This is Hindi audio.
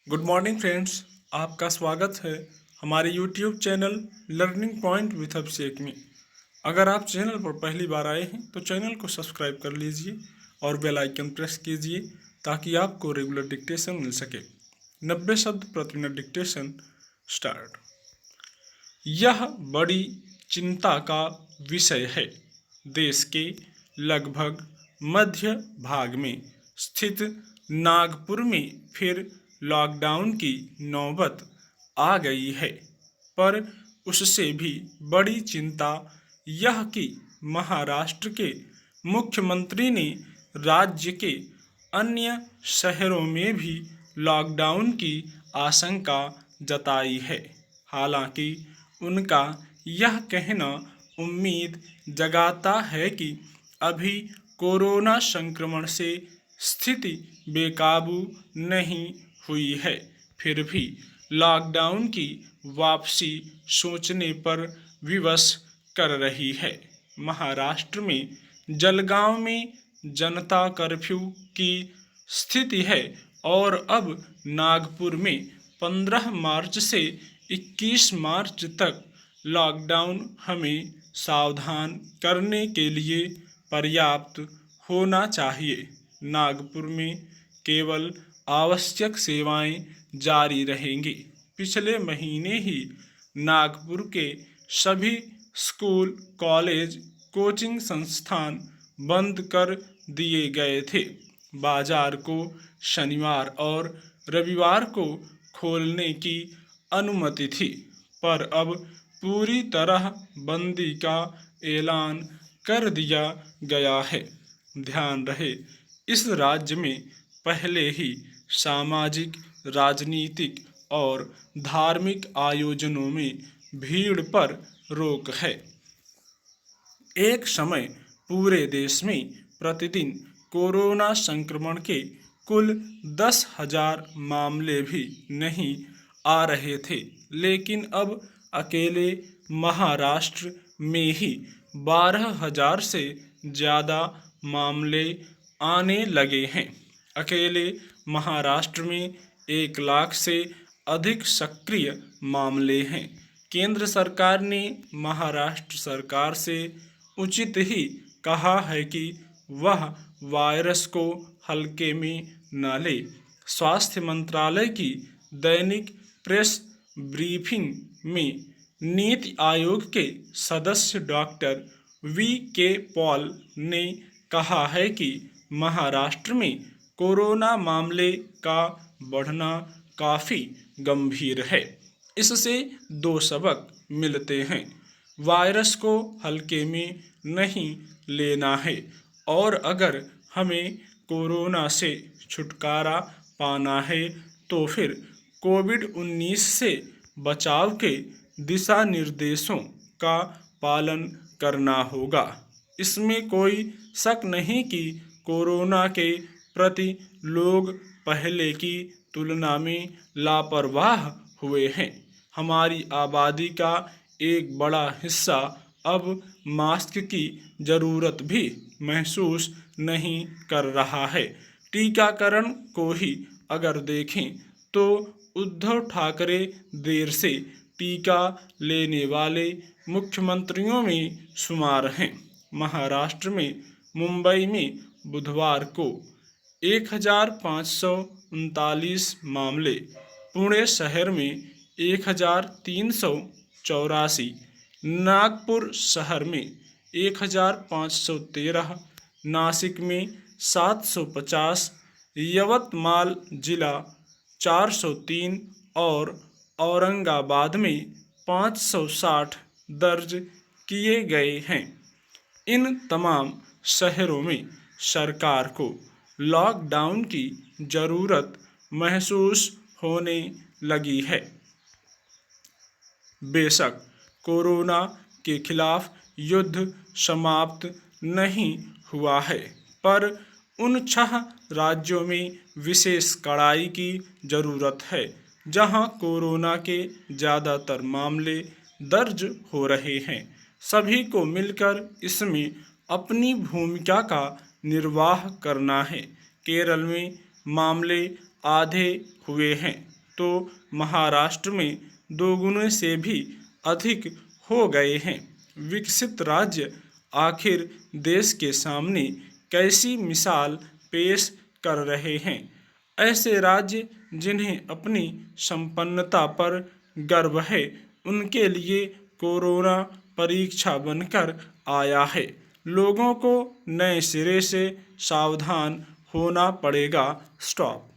Good morning friends. आपका स्वागत है हमारे YouTube channel learning point with Abhishek में। अगर आप चैनल पर पहली बार आए हैं तो चैनल को सब्सक्राइब कर लीजिए और बेल आइकन प्रेस कीजिए ताकि आपको रेगुलर डिक्टेशन मिल सके। 90 शब्द प्रति मिनट डिक्टेशन स्टार्ट। यह बड़ी चिंता का विषय है। देश के लगभग मध्य भाग में स्थित नागपुर में फिर लॉकडाउन की नौबत आ गई है, पर उससे भी बड़ी चिंता यह कि महाराष्ट्र के मुख्यमंत्री ने राज्य के अन्य शहरों में भी लॉकडाउन की आशंका जताई है। हालांकि उनका यह कहना उम्मीद जगाता है कि अभी कोरोना संक्रमण से स्थिति बेकाबू नहीं हुई है, फिर भी लॉकडाउन की वापसी सोचने पर विवश कर रही है। महाराष्ट्र में जलगांव में जनता कर्फ्यू की स्थिति है और अब नागपुर में 15 मार्च से 21 मार्च तक लॉकडाउन हमें सावधान करने के लिए पर्याप्त होना चाहिए। नागपुर में केवल आवश्यक सेवाएं जारी रहेंगी। पिछले महीने ही नागपुर के सभी स्कूल, कॉलेज, कोचिंग संस्थान बंद कर दिए गए थे। बाजार को शनिवार और रविवार को खोलने की अनुमति थी, पर अब पूरी तरह बंदी का ऐलान कर दिया गया है। ध्यान रहे, इस राज्य में पहले ही सामाजिक, राजनीतिक और धार्मिक आयोजनों में भीड़ पर रोक है। एक समय पूरे देश में प्रतिदिन कोरोना संक्रमण के कुल 10,000 मामले भी नहीं आ रहे थे, लेकिन अब अकेले महाराष्ट्र में ही 12,000 से ज़्यादा मामले आने लगे हैं। अकेले महाराष्ट्र में 1 लाख से अधिक सक्रिय मामले हैं। केंद्र सरकार ने महाराष्ट्र सरकार से उचित ही कहा है कि वह वायरस को हल्के में न ले। स्वास्थ्य मंत्रालय की दैनिक प्रेस ब्रीफिंग में नीति आयोग के सदस्य डॉक्टर वी.के. पॉल ने कहा है कि महाराष्ट्र में कोरोना मामले का बढ़ना काफ़ी गंभीर है। इससे 2 सबक मिलते हैं। वायरस को हल्के में नहीं लेना है और अगर हमें कोरोना से छुटकारा पाना है तो फिर कोविड-19 से बचाव के दिशा निर्देशों का पालन करना होगा। इसमें कोई शक नहीं कि कोरोना के प्रति लोग पहले की तुलना में लापरवाह हुए हैं। हमारी आबादी का एक बड़ा हिस्सा अब मास्क की ज़रूरत भी महसूस नहीं कर रहा है। टीकाकरण को ही अगर देखें तो उद्धव ठाकरे देर से टीका लेने वाले मुख्यमंत्रियों में शुमार हैं। महाराष्ट्र में मुंबई में बुधवार को 1,539 मामले, पुणे शहर में 1,384, नागपुर शहर में 1,513, नासिक में 750, यवतमाल जिला 403 और औरंगाबाद में 560 दर्ज किए गए हैं। इन तमाम शहरों में सरकार को लॉकडाउन की ज़रूरत महसूस होने लगी है। बेशक कोरोना के खिलाफ युद्ध समाप्त नहीं हुआ है, पर उन 6 राज्यों में विशेष कड़ाई की ज़रूरत है जहां कोरोना के ज़्यादातर मामले दर्ज हो रहे हैं। सभी को मिलकर इसमें अपनी भूमिका का निर्वाह करना है। केरल में मामले आधे हुए हैं, तो महाराष्ट्र में 2 गुने से भी अधिक हो गए हैं। विकसित राज्य आखिर देश के सामने कैसी मिसाल पेश कर रहे हैं? ऐसे राज्य जिन्हें अपनी संपन्नता पर गर्व है, उनके लिए कोरोना परीक्षा बनकर आया है। लोगों को नए सिरे से सावधान होना पड़ेगा। स्टॉप।